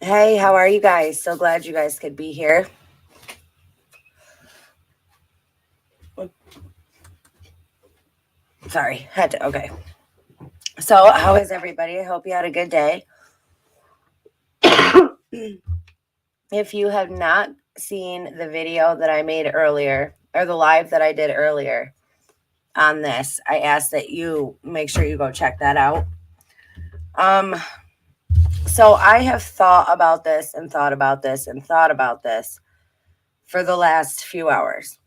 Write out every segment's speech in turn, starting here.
Hey, how are you guys? So glad you guys could be here. Sorry, had to. Okay. So, how is everybody? I hope you had a good day. If you have not seen the video that I made earlier, or the live that I did earlier on this, I ask that you make sure you go check that out. Um, so I have thought about this and thought about this and thought about this for the last few hours.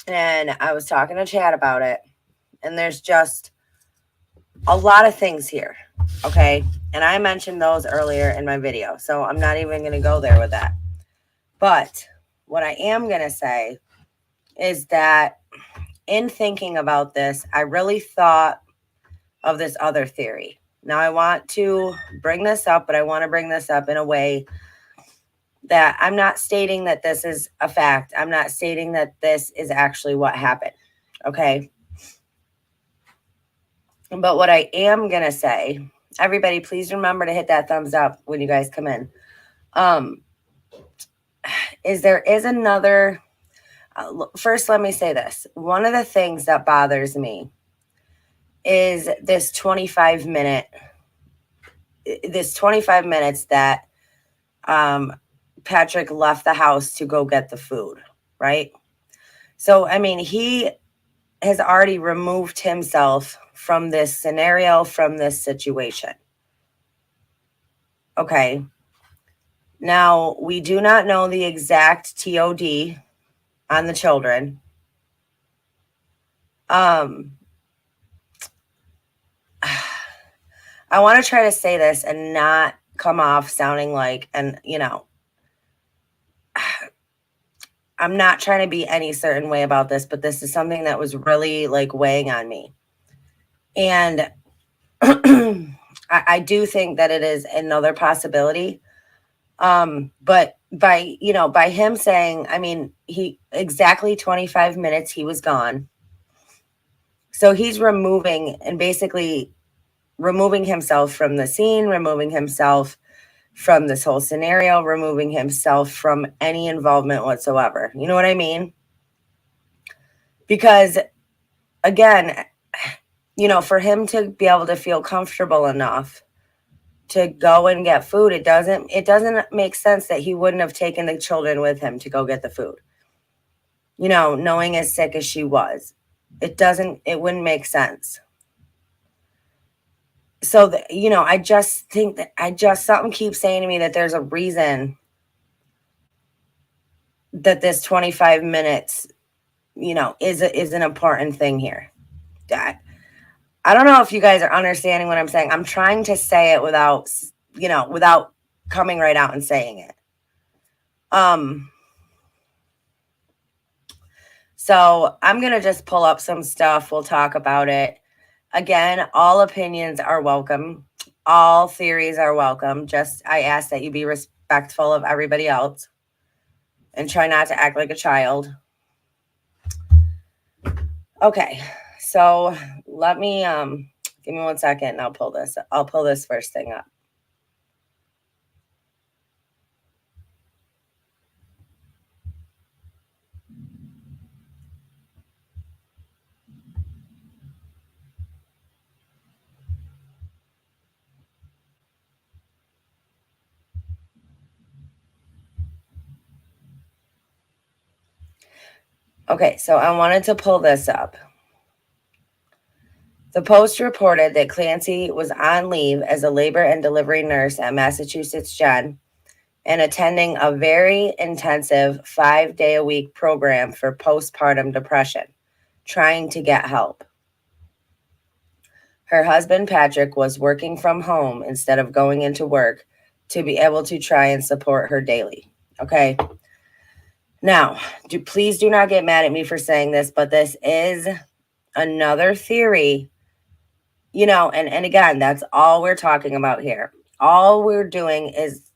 And I was talking to Chad about it, and there's just a lot of things here. Okay. And I mentioned those earlier in my video. So I'm not even going to go there with that. But what I am going to say is that in thinking about this, I really thought of this other theory. Now, I want to bring this up, but I want to bring this up in a way that I'm not stating that this is a fact. I'm not stating that this is actually what happened. Okay. But what I am going to say, everybody, please remember to hit that thumbs up when you guys come in. Is there is another. First, let me say this. One of the things that bothers me is this 25 minutes that Patrick left the house to go get the food, right? So, I mean, he has already removed himself from this scenario, from this situation. Okay. Now, we do not know the exact TOD on the children. I want to try to say this and not come off sounding like, and I'm not trying to be any certain way about this, but this is something that was really like weighing on me. And I do think that it is another possibility. But by him saying, I mean, he exactly 25 minutes he was gone. So he's basically removing himself from the scene, removing himself from this whole scenario, removing himself from any involvement whatsoever. You know what I mean? Because again, for him to be able to feel comfortable enough to go and get food, it doesn't make sense that he wouldn't have taken the children with him to go get the food. Knowing as sick as she was. It wouldn't make sense. So, I just think that something keeps saying to me that there's a reason that this 25 minutes, is an important thing here. I don't know if you guys are understanding what I'm saying. I'm trying to say it without coming right out and saying it. So I'm going to just pull up some stuff. We'll talk about it. Again, all opinions are welcome. All theories are welcome. Just I ask that you be respectful of everybody else and try not to act like a child. Okay. So let me give me 1 second and I'll pull this first thing up. Okay, so I wanted to pull this up. The Post reported that Clancy was on leave as a labor and delivery nurse at Massachusetts Gen and attending a very intensive 5-day-a-week program for postpartum depression, trying to get help. Her husband, Patrick, was working from home instead of going into work to be able to try and support her daily. Okay. Now, please do not get mad at me for saying this, but this is another theory. And again, that's all we're talking about here. All we're doing is,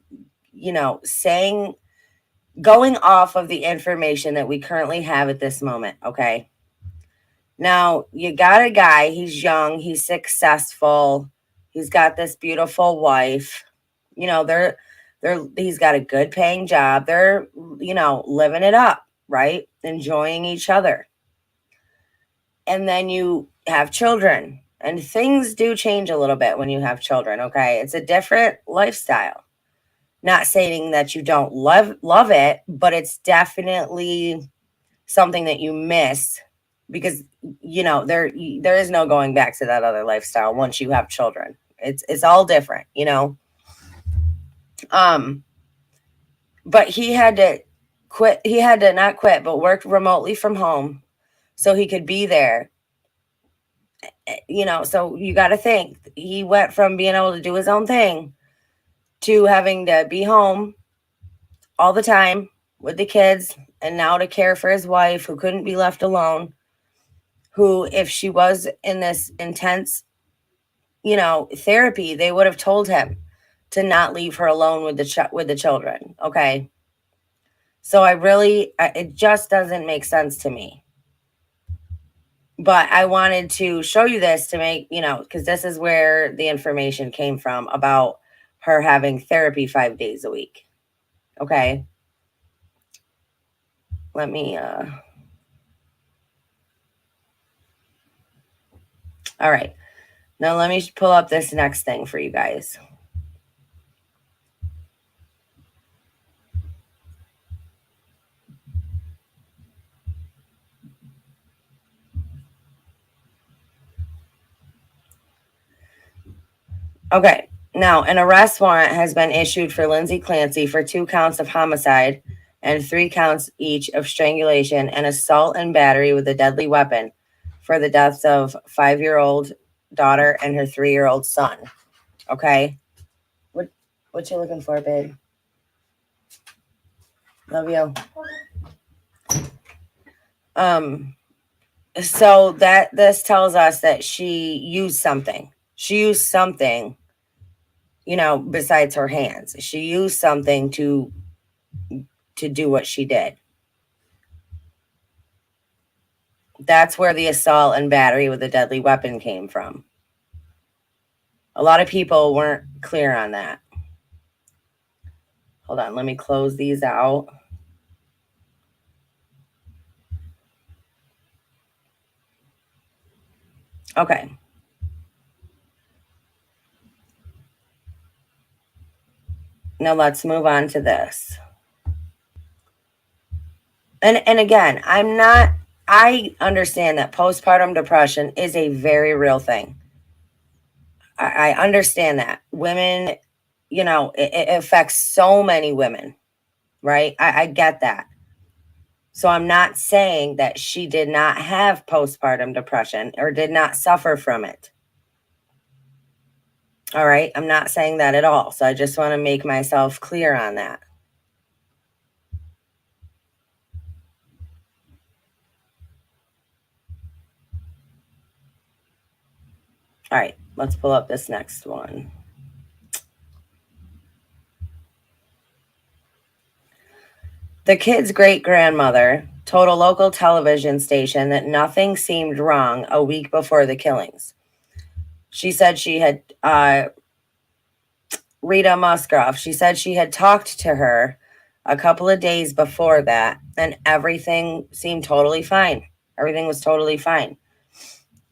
going off of the information that we currently have at this moment. Okay. Now, you got a guy, he's young, he's successful, he's got this beautiful wife. He's got a good paying job. They're, living it up, right? Enjoying each other. And then you have children, and things do change a little bit when you have children, okay? It's a different lifestyle. Not saying that you don't love it, but it's definitely something that you miss because there is no going back to that other lifestyle once you have children. It's all different, but he had to quit. He had to not quit, but work remotely from home so he could be there. So you got to think he went from being able to do his own thing to having to be home all the time with the kids, and now to care for his wife who couldn't be left alone, who, if she was in this intense, therapy, they would have told him to not leave her alone with the children. Okay. So it just doesn't make sense to me. But I wanted to show you this to make, because this is where the information came from about her having therapy 5 days a week. Okay. Let me, all right. Now let me pull up this next thing for you guys. Okay. Now, an arrest warrant has been issued for Lindsay Clancy for 2 counts of homicide and 3 counts each of strangulation and assault and battery with a deadly weapon for the deaths of 5-year-old daughter and her 3-year-old son. Okay. What you looking for, babe? Love you. So that this tells us that she used something. She used something, besides her hands. She used something to do what she did. That's where the assault and battery with a deadly weapon came from. A lot of people weren't clear on that. Hold on, let me close these out. Okay. Now let's move on to this. And again, I understand that postpartum depression is a very real thing. I understand that. Women, it affects so many women, right? I get that. So I'm not saying that she did not have postpartum depression or did not suffer from it. All right. I'm not saying that at all. So I just want to make myself clear on that. All right. Let's pull up this next one. The kid's great-grandmother told a local television station that nothing seemed wrong a week before the killings. She said she had, Rita Musgrove, she said she had talked to her a couple of days before that, and everything seemed totally fine. Everything was totally fine.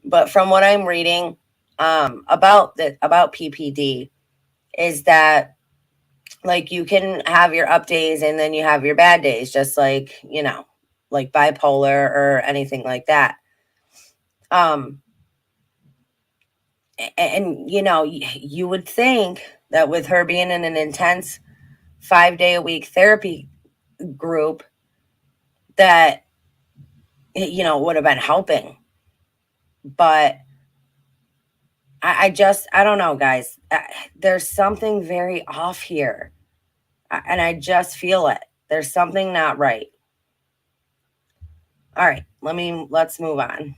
But from what I'm reading about PPD is that, like, you can have your up days and then you have your bad days, just like, like bipolar or anything like that. And you would think that with her being in an intense 5-day-a-week therapy group that, would have been helping. But I don't know, guys. There's something very off here. And I just feel it. There's something not right. All right, let's move on.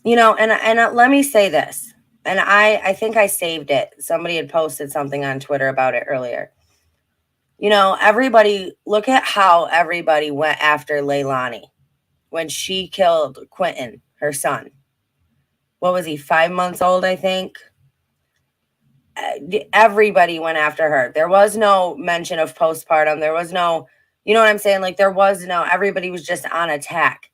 And let me say this. And I think I saved it. Somebody had posted something on Twitter about it earlier. Everybody, look at how everybody went after Leilani when she killed Quentin, her son. what was he, 5 months old, I think. Everybody went after her. There was no mention of postpartum. There was no, you know what I'm saying? Like there was no, everybody was just on attack.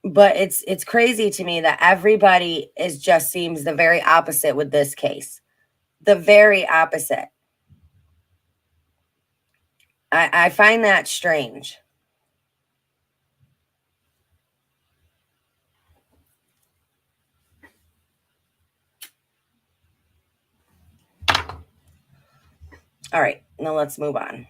But it's crazy to me that everybody is just seems the very opposite with this case. The very opposite. I find that strange. All right, now let's move on.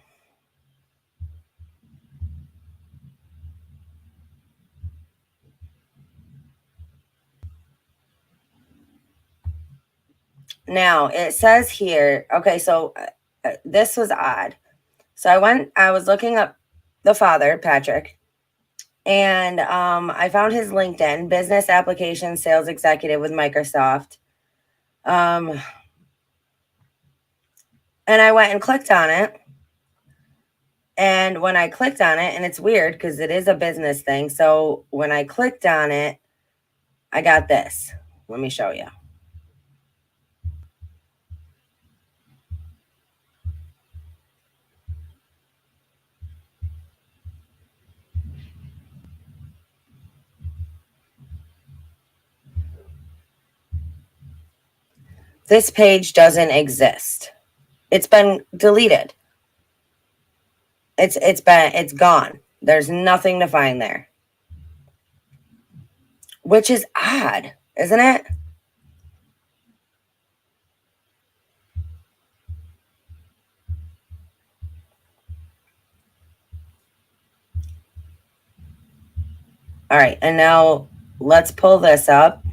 Now it says here, okay, so this was odd. So I was looking up the father, Patrick, and I found his LinkedIn, business application sales executive with Microsoft. And I went and clicked on it. And when I clicked on it, and it's weird because it is a business thing. So when I clicked on it, I got this. Let me show you. This page doesn't exist. It's been deleted. It's gone. There's nothing to find there. Which is odd, isn't it? All right, and now let's pull this up.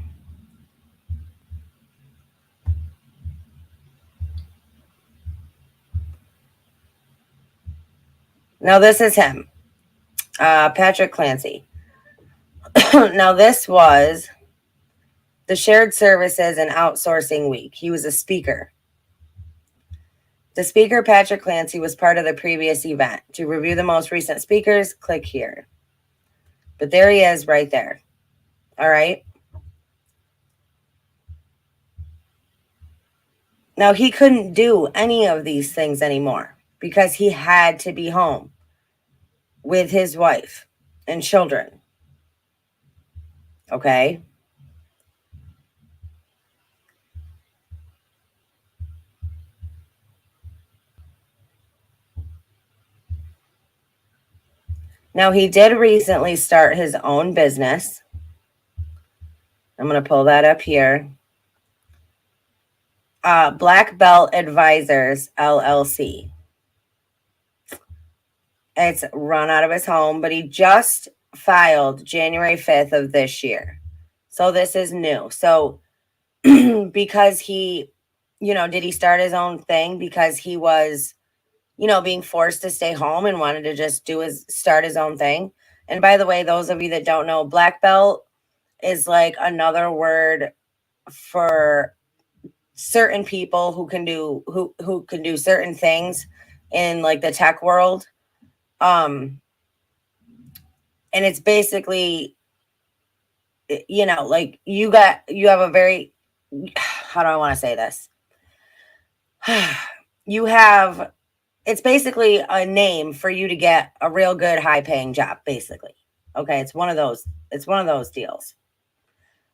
Now this is him, Patrick Clancy. Now this was the Shared Services and Outsourcing Week. He was a speaker. The speaker, Patrick Clancy, was part of the previous event. To review the most recent speakers, click here. But there he is right there. All right. Now, he couldn't do any of these things anymore because he had to be home with his wife and children. Okay. Now, he did recently start his own business. I'm going to pull that up here. Black Belt Advisors, LLC. It's run out of his home, but he just filed January 5th of this year. So this is new. So because he, did he start his own thing because he was, being forced to stay home and wanted to just start his own thing? And by the way, those of you that don't know, black belt is like another word for certain people who can do certain things in like the tech world. And it's basically, like you have a very, how do I want to say this? It's basically a name for you to get a real good high paying job, basically. Okay. It's one of those deals.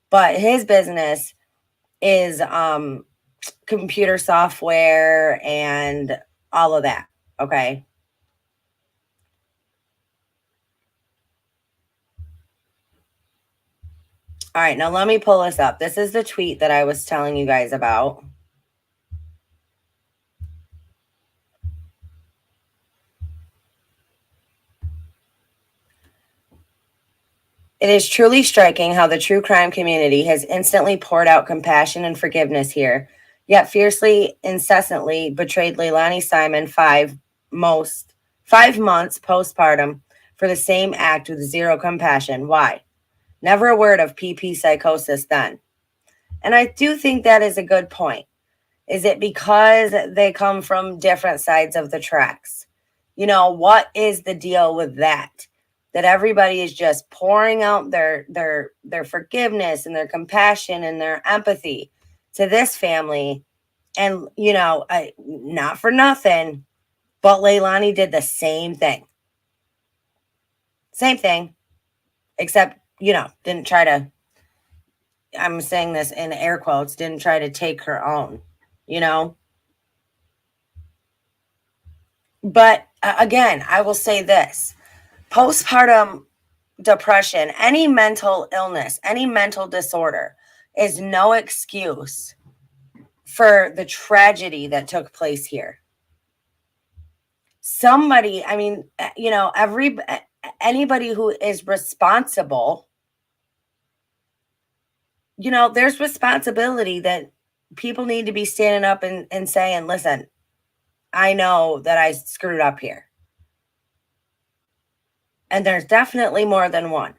But his business is, computer software and all of that. Okay. All right, now let me pull this up. This is the tweet that I was telling you guys about. It is truly striking how the true crime community has instantly poured out compassion and forgiveness here, yet fiercely, incessantly betrayed Leilani Simon 5 months postpartum for the same act with zero compassion. Why? Never a word of PP psychosis then. And I do think that is a good point. Is it because they come from different sides of the tracks? What is the deal with that? that everybody is just pouring out their forgiveness and their compassion and their empathy to this family. And, you know, not for nothing, but Leilani did the same thing. Same thing, except, you know, didn't try to, I'm saying this in air quotes, didn't try to take her own, you know? But again, I will say this: postpartum depression, any mental illness, any mental disorder is no excuse for the tragedy that took place here. Somebody, I mean, you know, anybody who is responsible, you know, there's responsibility that people need to be standing up and saying, listen, I know that I screwed up here. And there's definitely more than one.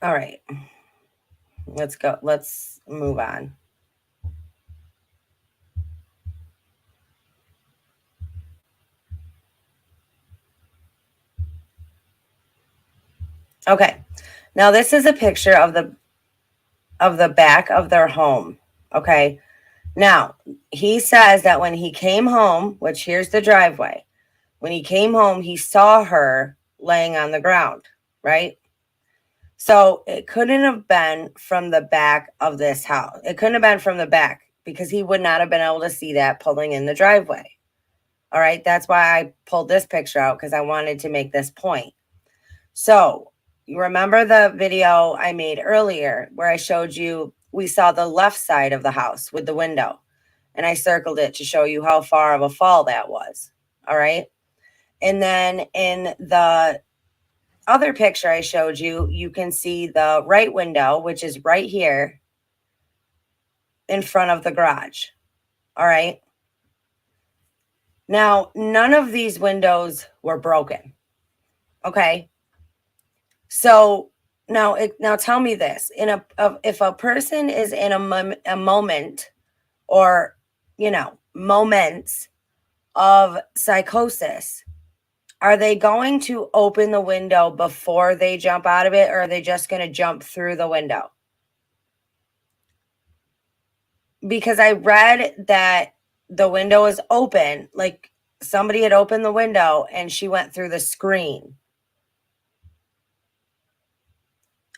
All right. Let's go. Let's move on. Okay. Now this is a picture of the back of their home. Okay. Now, he says that when he came home, which here's the driveway, when he came home, he saw her laying on the ground, right? So it couldn't have been from the back of this house. It couldn't have been from the back because he would not have been able to see that pulling in the driveway. All right. That's why I pulled this picture out, because I wanted to make this point. So you remember the video I made earlier where I showed you, we saw the left side of the house with the window, and I circled it to show you how far of a fall that was. All right. And then in the other picture I showed you, you can see the right window, which is right here in front of the garage. All right. Now, none of these windows were broken. Okay. So now tell me this: if a person is in a moment, or, you know, moments of psychosis, are they going to open the window before they jump out of it, or are they just going to jump through the window? Because I read that the window is open, like somebody had opened the window and she went through the screen.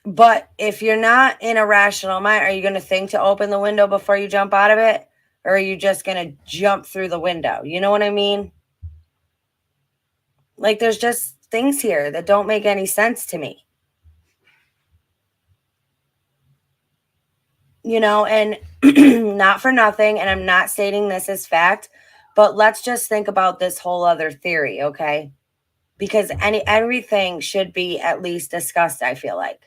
But if you're not in a rational mind, are you going to think to open the window before you jump out of it? Or are you just going to jump through the window? You know what I mean? Like, there's just things here that don't make any sense to me. You know, and not for nothing, and I'm not stating this as fact, but let's just think about this whole other theory, okay? Because everything should be at least discussed, I feel like.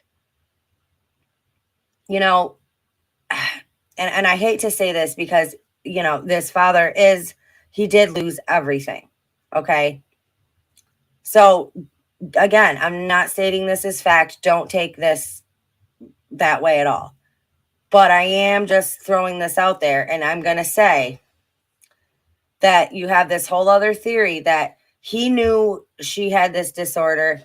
You know, and I hate to say this because, you know, this father he did lose everything, okay? So, again, I'm not stating this as fact. Don't take this that way at all. But I am just throwing this out there, and I'm going to say that you have this whole other theory that he knew she had this disorder.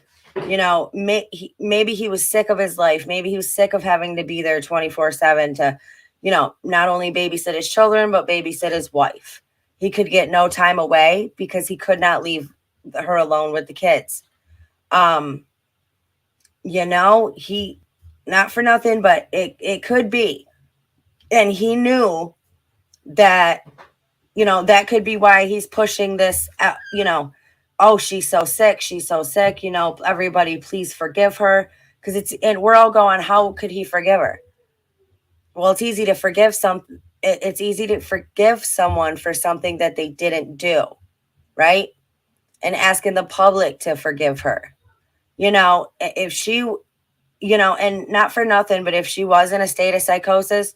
You know, maybe he was sick of his life. Maybe he was sick of having to be there 24/7 to, you know, not only babysit his children, but babysit his wife. He could get no time away because he could not leave her alone with the kids. You know, not for nothing, but it could be. And he knew that, you know, that could be why he's pushing this out, you know, oh, she's so sick, you know, everybody please forgive her. And we're all going, how could he forgive her? Well, it's easy to forgive it's easy to forgive someone for something that they didn't do, right? And asking the public to forgive her. You know, if she, you know, and not for nothing, but if she was in a state of psychosis,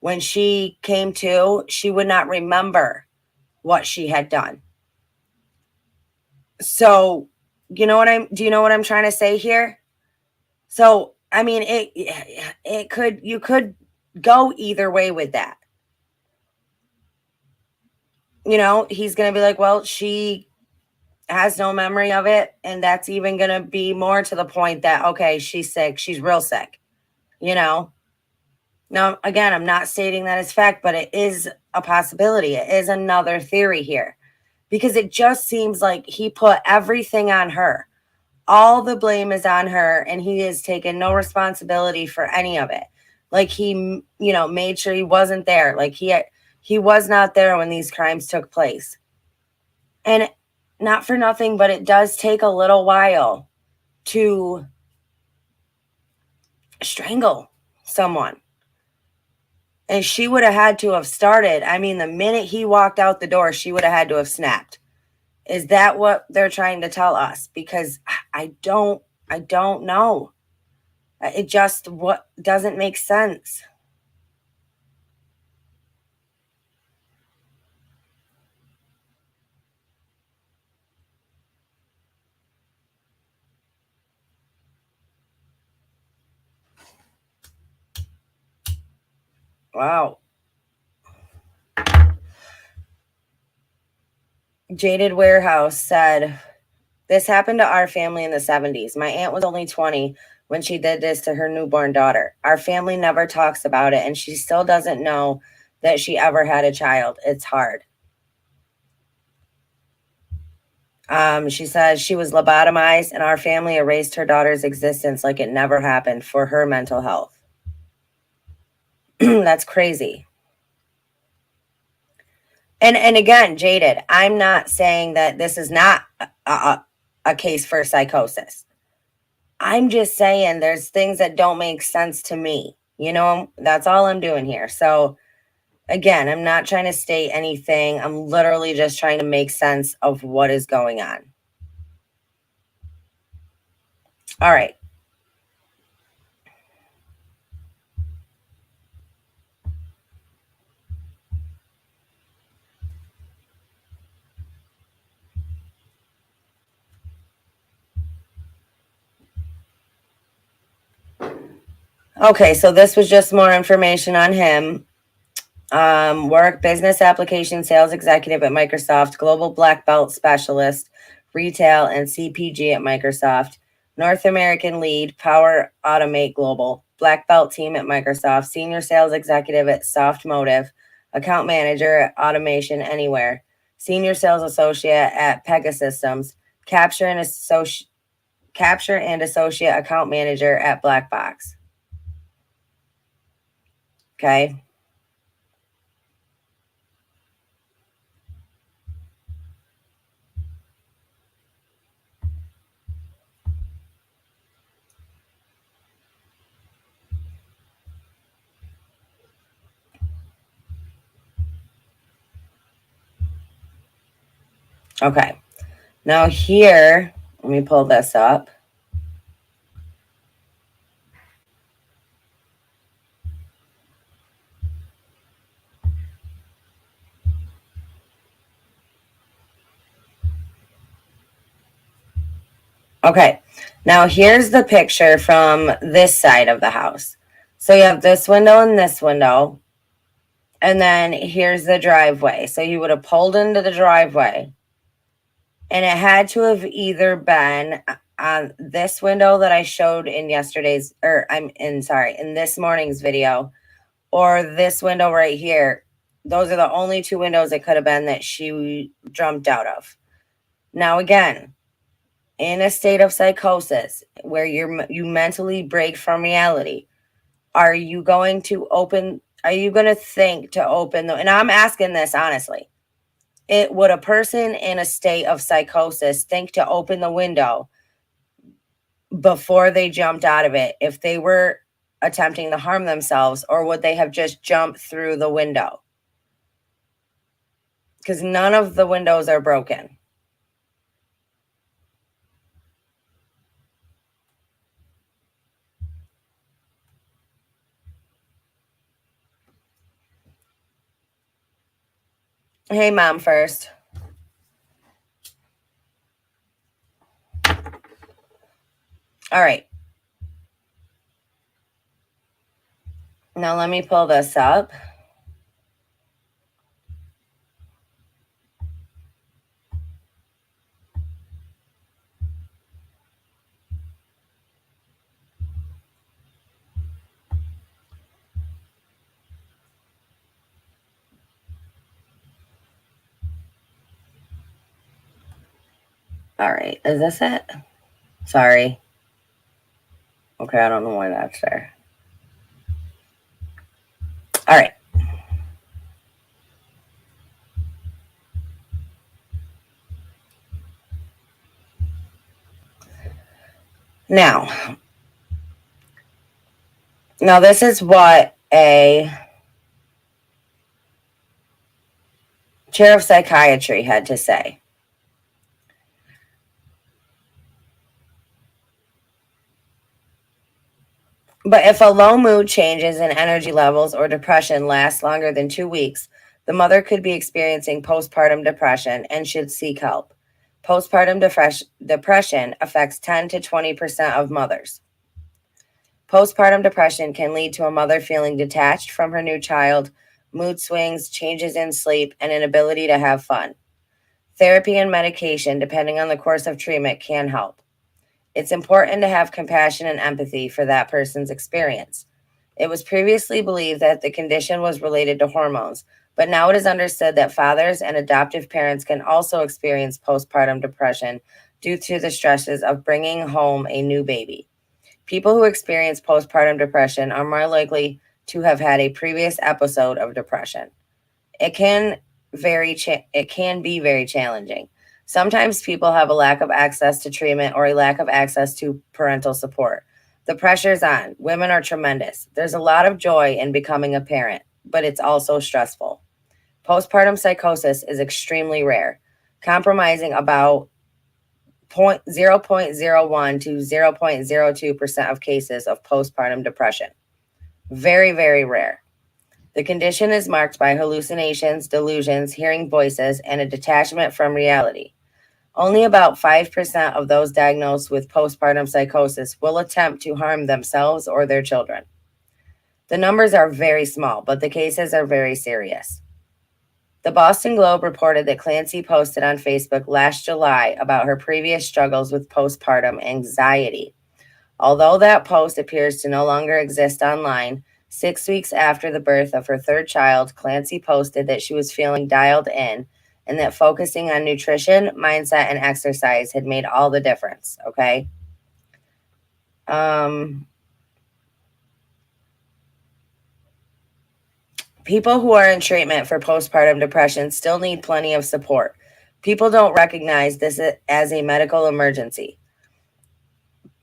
when she came to, she would not remember what she had done. So, do you know what I'm trying to say here? So, I mean, you could go either way with that. he's going to be like, well, she has no memory of it. And that's even going to be more to the point that, okay, she's sick. She's real sick. Now, again, I'm not stating that as fact, but it is a possibility. It is another theory here because it just seems like he put everything on her. All the blame is on her and he has taken no responsibility for any of it. Like he, made sure he wasn't there. Like he was not there when these crimes took place. And not for nothing, but it does take a little while to strangle someone. And she would have had to have started. I mean, the minute he walked out the door, she would have had to have snapped. Is that what they're trying to tell us? Because I don't know. It just doesn't make sense. Wow. Jaded Warehouse said, this happened to our family in the 70s. My aunt was only 20 when she did this to her newborn daughter. Our family never talks about it, and she still doesn't know that she ever had a child. It's hard. She says she was lobotomized, and our family erased her daughter's existence like it never happened for her mental health. That's crazy. And again, Jaded, I'm not saying that this is not a case for psychosis. I'm just saying there's things that don't make sense to me. That's all I'm doing here. So again, I'm not trying to state anything. I'm literally just trying to make sense of what is going on. All right. Okay, so this was just more information on him. Work, business application sales executive at Microsoft, global black belt specialist, retail and CPG at Microsoft, North American lead, Power Automate Global, black belt team at Microsoft, senior sales executive at Soft Motive, account manager at Automation Anywhere, senior sales associate at Pegasystems, capture and associate account manager at Blackbox. Okay. Okay. Now here, let me pull this up. Okay. Now here's the picture from this side of the house. So you have this window and this window. And then here's the driveway. So you would have pulled into the driveway. And it had to have either been on this window that I showed in in this morning's video, or this window right here. Those are the only two windows it could have been that she jumped out of. Now, again, in a state of psychosis where you mentally break from reality, are you going to think to open the, and I'm asking this honestly, would a person in a state of psychosis think to open the window before they jumped out of it if they were attempting to harm themselves, or would they have just jumped through the window? Because none of the windows are broken. Hey, Mom first. All right. Now let me pull this up. All right. Is this it? Sorry. Okay, I don't know why that's there. All right. Now, this is what a chair of psychiatry had to say. But if a low mood changes in energy levels or depression lasts longer than 2 weeks, the mother could be experiencing postpartum depression and should seek help. Postpartum depression affects 10 to 20% of mothers. Postpartum depression can lead to a mother feeling detached from her new child, mood swings, changes in sleep, and inability to have fun. Therapy and medication, depending on the course of treatment, can help. It's important to have compassion and empathy for that person's experience. It was previously believed that the condition was related to hormones, but now it is understood that fathers and adoptive parents can also experience postpartum depression due to the stresses of bringing home a new baby. People who experience postpartum depression are more likely to have had a previous episode of depression. It can be very challenging. Sometimes people have a lack of access to treatment or a lack of access to parental support. The pressure's on. Women are tremendous. There's a lot of joy in becoming a parent, but it's also stressful. Postpartum psychosis is extremely rare, compromising about 0.01 to 0.02% of cases of postpartum depression. Very, very rare. The condition is marked by hallucinations, delusions, hearing voices, and a detachment from reality. Only about 5% of those diagnosed with postpartum psychosis will attempt to harm themselves or their children. The numbers are very small, but the cases are very serious. The Boston Globe reported that Clancy posted on Facebook last July about her previous struggles with postpartum anxiety. Although that post appears to no longer exist online, 6 weeks after the birth of her third child, Clancy posted that she was feeling dialed in and that focusing on nutrition, mindset, and exercise had made all the difference. Okay. People who are in treatment for postpartum depression still need plenty of support. People don't recognize this as a medical emergency.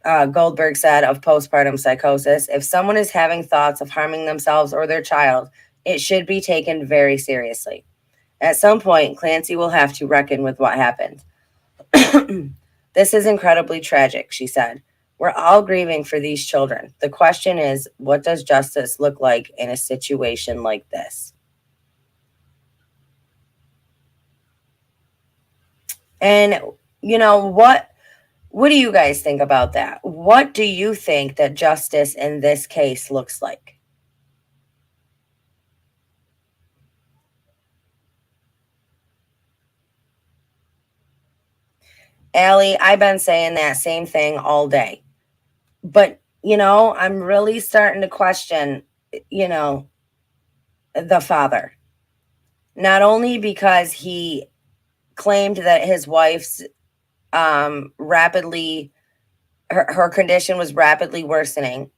Goldberg said of postpartum psychosis, if someone is having thoughts of harming themselves or their child, it should be taken very seriously. At some point, Clancy will have to reckon with what happened. This is incredibly tragic, she said. We're all grieving for these children. The question is, what does justice look like in a situation like this? And, what do you guys think about that? What do you think that justice in this case looks like? Allie, I've been saying that same thing all day. But, I'm really starting to question, the father. Not only because he claimed that his wife's her condition was rapidly worsening.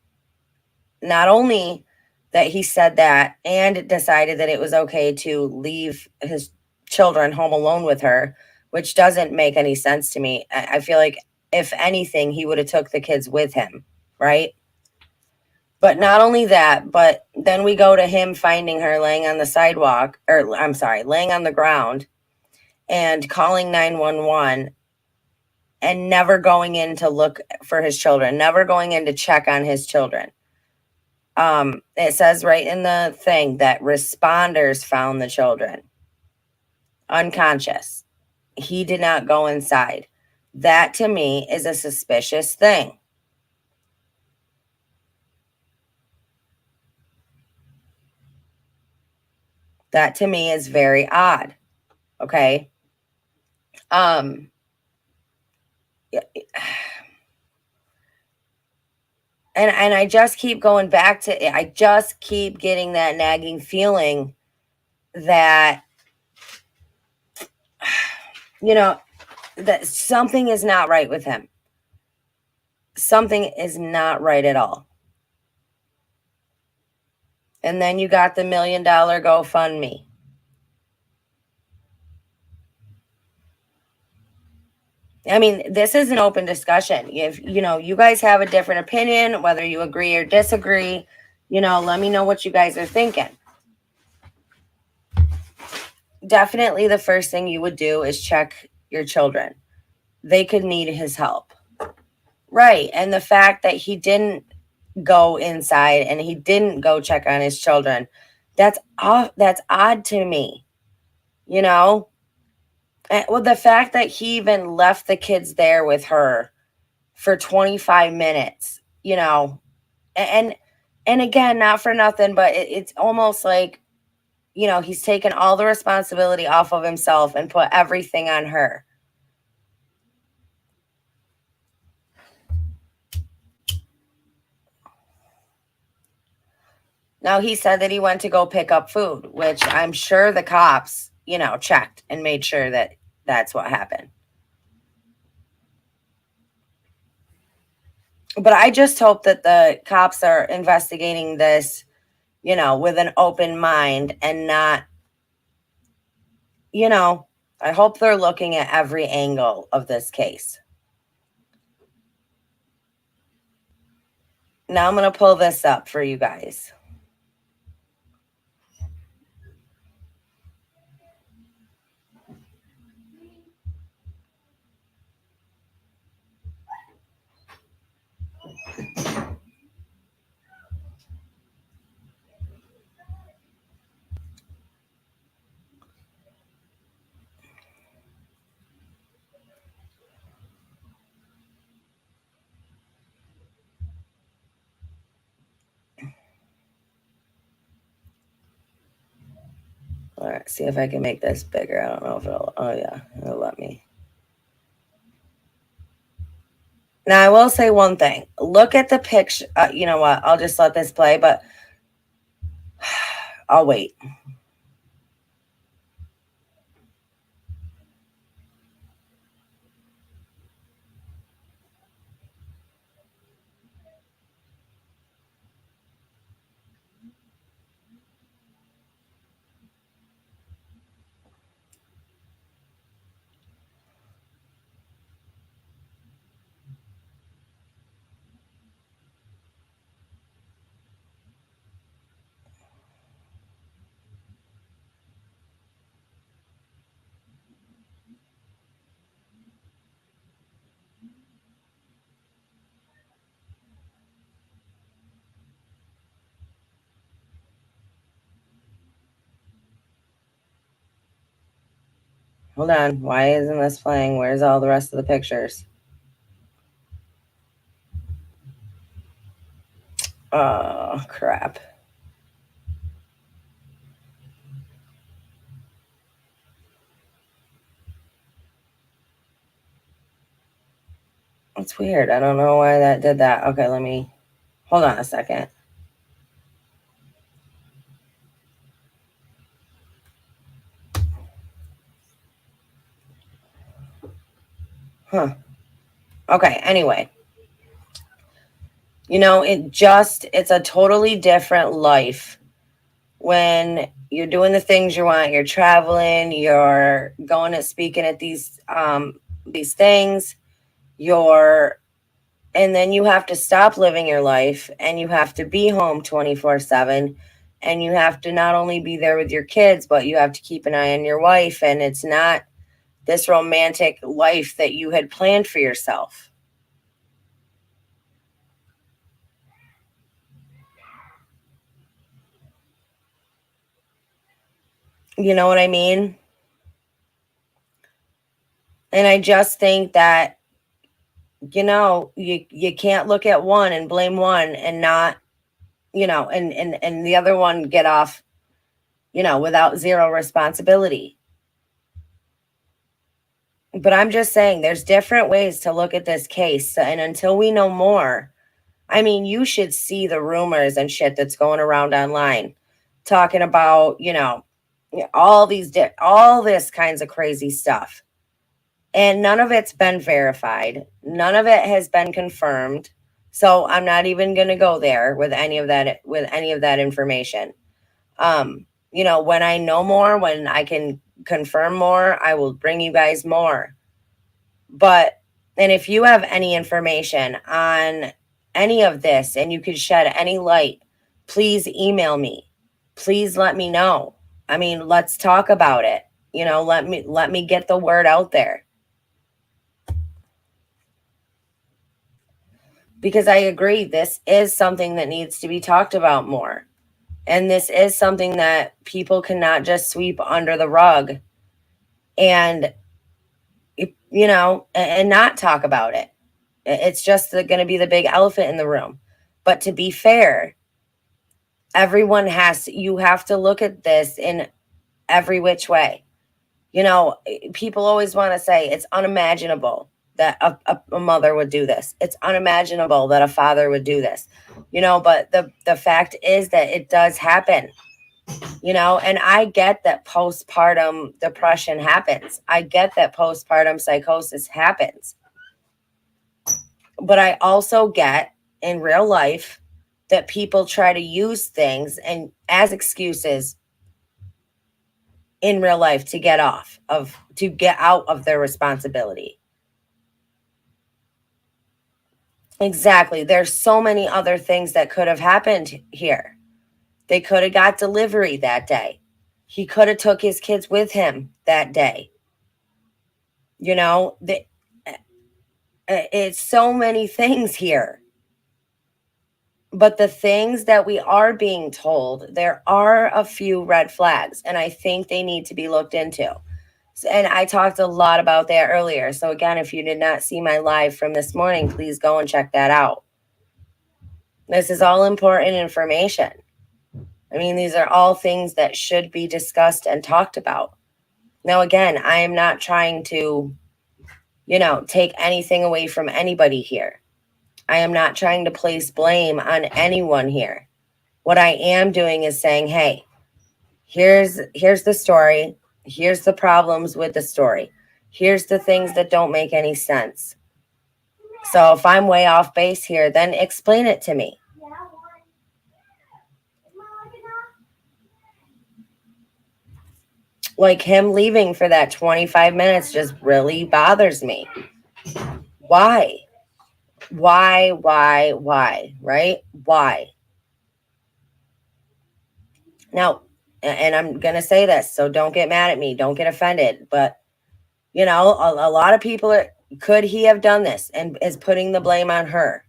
Not only that he said that and decided that it was okay to leave his children home alone with her, which doesn't make any sense to me. I feel like if anything, he would have took the kids with him, right? But not only that, but then we go to him finding her laying on the sidewalk, or I'm sorry, laying on the ground and calling 911 and never going in to look for his children, never going in to check on his children. It says right in the thing that responders found the children unconscious. He did not go inside. That to me is a suspicious thing. That to me is very odd. Okay. And I just keep going back to it. I just keep getting that nagging feeling that, that something is not right with him. Something is not right at all. And then you got the $1 million GoFundMe. I mean, this is an open discussion. If you guys have a different opinion, whether you agree or disagree, let me know what you guys are thinking. Definitely the first thing you would do is check your children. They could need his help. Right. And the fact that he didn't go inside and he didn't go check on his children, that's odd to me. Well, the fact that he even left the kids there with her for 25 minutes, and again, not for nothing, but it's almost like, he's taken all the responsibility off of himself and put everything on her. Now, he said that he went to go pick up food, which I'm sure the cops, checked and made sure that that's what happened. But I just hope that the cops are investigating this, with an open mind and not, I hope they're looking at every angle of this case. Now I'm going to pull this up for you guys. All right, see if I can make this bigger. I don't know if it'll let me. Now, I will say one thing. Look at the picture. You know what? I'll just let this play, but I'll wait. Hold on. Why isn't this playing? Where's all the rest of the pictures? Oh, crap. It's weird. I don't know why that did that. Okay, let me hold on a second. Huh. Okay, anyway. It's a totally different life when you're doing the things you want. You're traveling, you're going and speaking at these things, and then you have to stop living your life and you have to be home 24/7, and you have to not only be there with your kids, but you have to keep an eye on your wife, and it's not this romantic life that you had planned for yourself. You know what I mean? And I just think that, you can't look at one and blame one and not, and the other one get off, without zero responsibility. But I'm just saying there's different ways to look at this case. And until we know more, I mean, you should see the rumors and shit that's going around online talking about, all this kinds of crazy stuff. And none of it's been verified. None of it has been confirmed. So I'm not even going to go there with any of that information. When I know more, when I can confirm more, I will bring you guys more. But, and if you have any information on any of this and you could shed any light, please email me. Please let me know. I mean, let's talk about it. Let me get the word out there. Because I agree, this is something that needs to be talked about more. And this is something that people cannot just sweep under the rug and, and not talk about it. It's just going to be the big elephant in the room. But to be fair, you have to look at this in every which way. People always want to say it's unimaginable that a mother would do this. It's unimaginable that a father would do this. But the fact is that it does happen. And I get that postpartum depression happens. I get that postpartum psychosis happens. But I also get in real life that people try to use things and as excuses in real life to get out of their responsibility. Exactly. There's so many other things that could have happened here. They could have got delivery that day. He could have took his kids with him that day. It's so many things here. But the things that we are being told, there are a few red flags, and I think they need to be looked into. And I talked a lot about that earlier. So again, if you did not see my live from this morning, please go and check that out. This is all important information. I mean, these are all things that should be discussed and talked about. Now, again, I am not trying to, take anything away from anybody here. I am not trying to place blame on anyone here. What I am doing is saying, hey, here's the story. Here's the problems with the story. Here's the things that don't make any sense. So if I'm way off base here, then explain it to me. Like him leaving for that 25 minutes just really bothers me. Why? Why, right? Why? Now, and I'm going to say this, so don't get mad at me. Don't get offended. But, a lot of people could he have done this and is putting the blame on her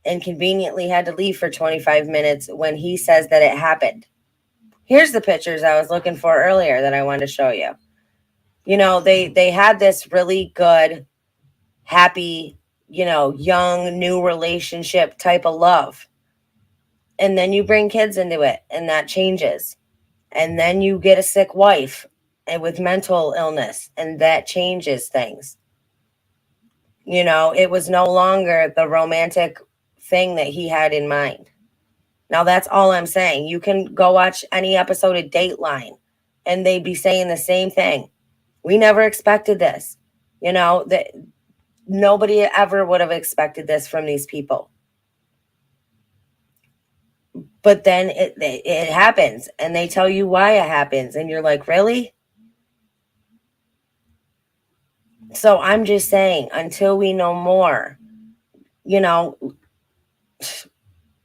and conveniently had to leave for 25 minutes when he says that it happened. Here's the pictures I was looking for earlier that I wanted to show you. They had this really good, happy, young, new relationship type of love. And then you bring kids into it and that changes. And then you get a sick wife and with mental illness and that changes things. It was no longer the romantic thing that he had in mind. Now that's all I'm saying. You can go watch any episode of Dateline and they'd be saying the same thing. We never expected this. That nobody ever would have expected this from these people. But then it happens and they tell you why it happens and you're like, really? So I'm just saying, until we know more,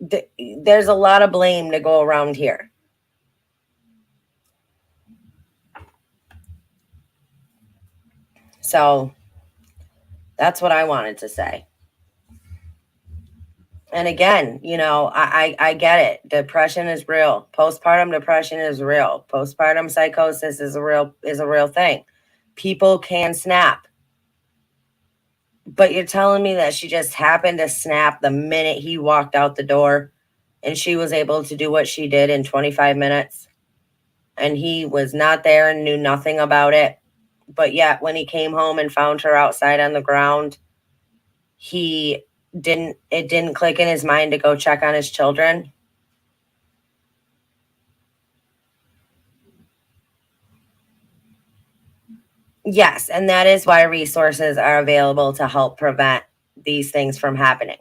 there's a lot of blame to go around here. So that's what I wanted to say. And again, I get it. Depression is real. Postpartum depression is real. Postpartum psychosis is a real thing. People can snap. But you're telling me that she just happened to snap the minute he walked out the door and she was able to do what she did in 25 minutes and he was not there and knew nothing about it. But yet when he came home and found her outside on the ground, it didn't click in his mind to go check on his children. Yes, and that is why resources are available to help prevent these things from happening.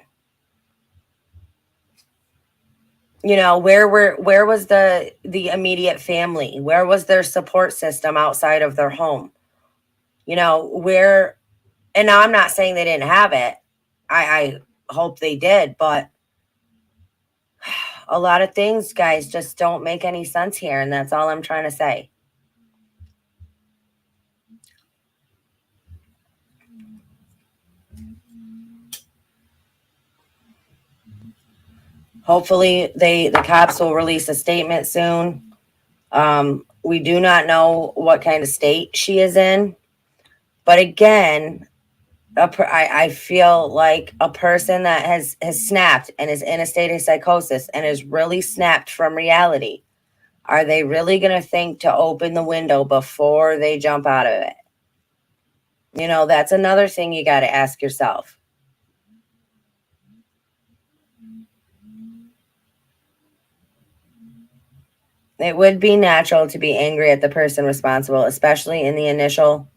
Where was the immediate family? Where was their support system outside of their home? Where, and now I'm not saying they didn't have it. I hope they did, but a lot of things, guys, just don't make any sense here, and that's all I'm trying to say. Hopefully the cops will release a statement soon. We do not know what kind of state she is in, but again, I feel like a person that has snapped and is in a state of psychosis and is really snapped from reality. Are they really going to think to open the window before they jump out of it? That's another thing you got to ask yourself. It would be natural to be angry at the person responsible, especially in the initial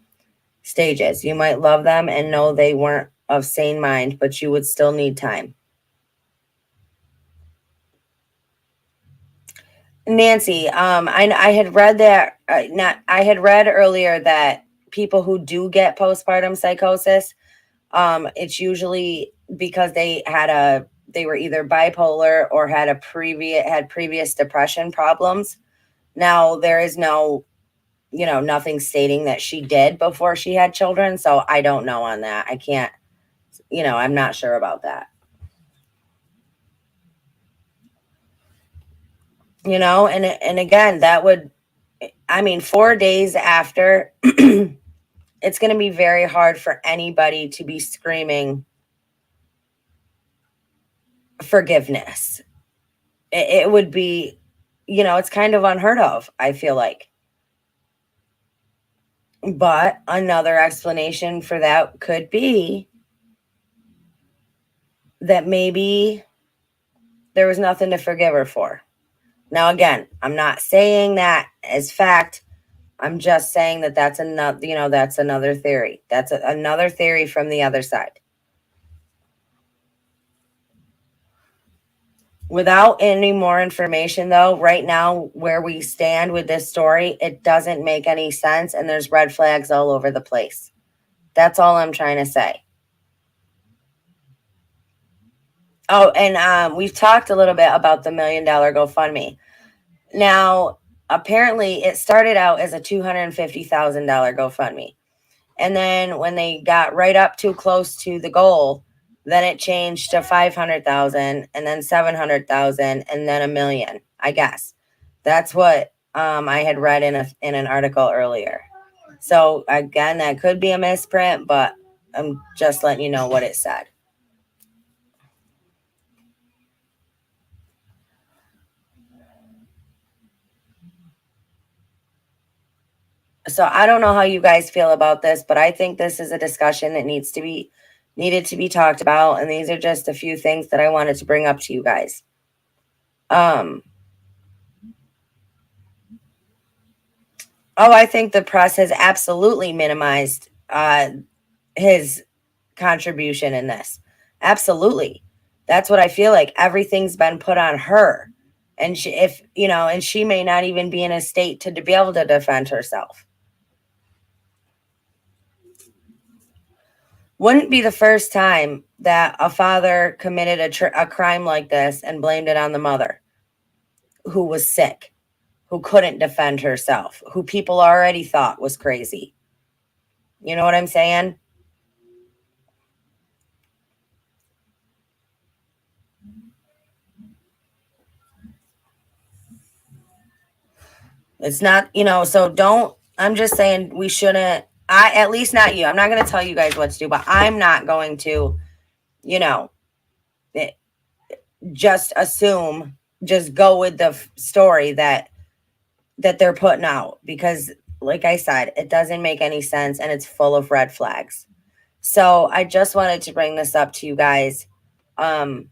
stages. You might love them and know they weren't of sane mind, but you would still need time. Nancy, I had read that not I had read earlier that people who do get postpartum psychosis, it's usually because they were either bipolar or had previous depression problems. Now there is nothing stating that she did before she had children, so I don't know on that. I can't, I'm not sure about that. And again, that would, I mean, 4 days after, it's going to be very hard for anybody to be screaming forgiveness. It would be, it's kind of unheard of, I feel like. But another explanation for that could be that maybe there was nothing to forgive her for. Now, again, I'm not saying that as fact. I'm just saying that that's another theory. That's another theory from the other side. Without any more information, though, right now, where we stand with this story, it doesn't make any sense, and there's red flags all over the place. That's all I'm trying to say. Oh, and we've talked a little bit about the $1 million GoFundMe. Now, apparently, it started out as a $250,000 GoFundMe. And then when they got right up too close to the goal, then it changed to 500,000 and then 700,000 and then 1 million, I guess. That's what I had read in an article earlier. So again, that could be a misprint, but I'm just letting you know what it said. So I don't know how you guys feel about this, but I think this is a discussion that needed to be talked about, and these are just a few things that I wanted to bring up to you guys. Oh, I think the press has absolutely minimized his contribution in this. Absolutely. That's what I feel like. Everything's been put on her. And she may not even be in a state to be able to defend herself. Wouldn't be the first time that a father committed a crime like this and blamed it on the mother who was sick, who couldn't defend herself, who people already thought was crazy. You know what I'm saying? It's not, so don't, I'm just saying we shouldn't, at least not you. I'm not going to tell you guys what to do, but I'm not going to, you know, it, just assume, just go with the story that they're putting out, because like I said, it doesn't make any sense and it's full of red flags. So I just wanted to bring this up to you guys. Um,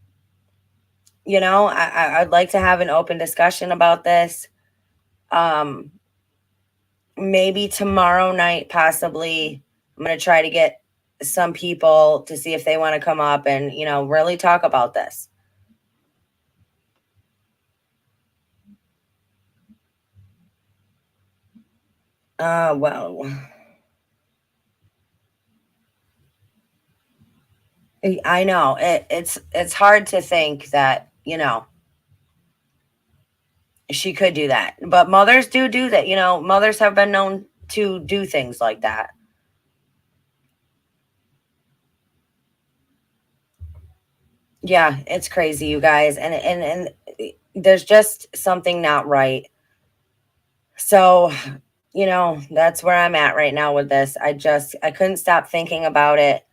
I'd like to have an open discussion about this. maybe tomorrow night, possibly, I'm going to try to get some people to see if they want to come up and, really talk about this. Well, I know it's hard to think that, she could do that, but mothers do that. Mothers have been known to do things like that. Yeah, it's crazy, you guys, and there's just something not right. So, that's where I'm at right now with this. I couldn't stop thinking about it.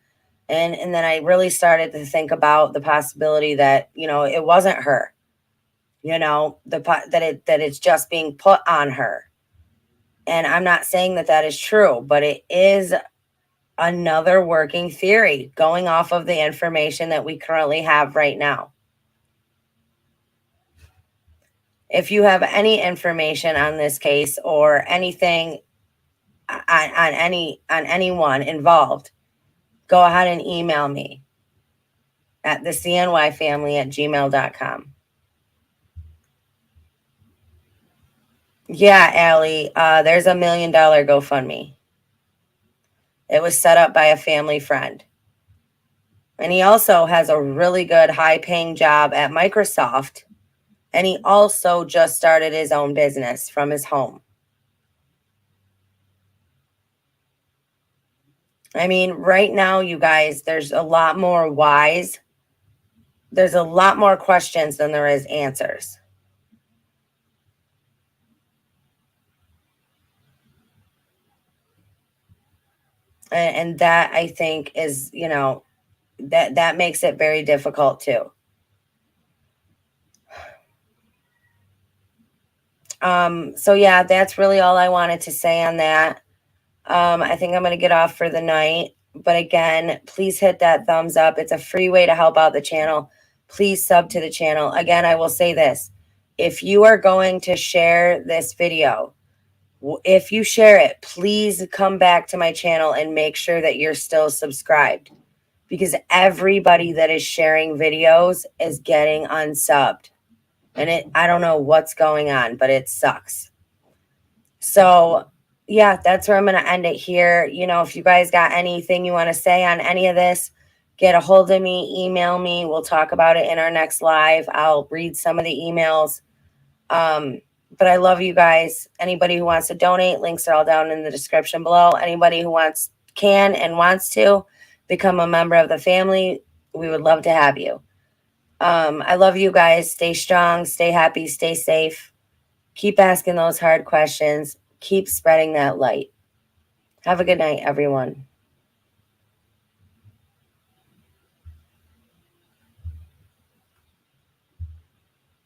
And then I really started to think about the possibility that, it wasn't her, that it's just being put on her. And I'm not saying that that is true, but it is another working theory going off of the information that we currently have right now. If you have any information on this case or anything on anyone involved, go ahead and email me at thecnyfamily@gmail.com. Yeah, Allie, there's $1 million GoFundMe. It was set up by a family friend. And he also has a really good high paying job at Microsoft. And he also just started his own business from his home. I mean, right now, you guys, there's a lot more whys. There's a lot more questions than there is answers. And that, I think, is, that makes it very difficult too. So yeah, that's really all I wanted to say on that. I think I'm going to get off for the night. But again, please hit that thumbs up. It's a free way to help out the channel. Please sub to the channel. Again, I will say this. If you are going to share this video, if you share it, please come back to my channel and make sure that you're still subscribed. Because everybody that is sharing videos is getting unsubbed. And I don't know what's going on, but it sucks. So yeah, that's where I'm going to end it here. If you guys got anything you want to say on any of this, get a hold of me, email me. We'll talk about it in our next live. I'll read some of the emails. But I love you guys. Anybody who wants to donate, links are all down in the description below. Anybody who can and wants to become a member of the family, we would love to have you. I love you guys. Stay strong, stay happy, stay safe. Keep asking those hard questions. Keep spreading that light. Have a good night, everyone.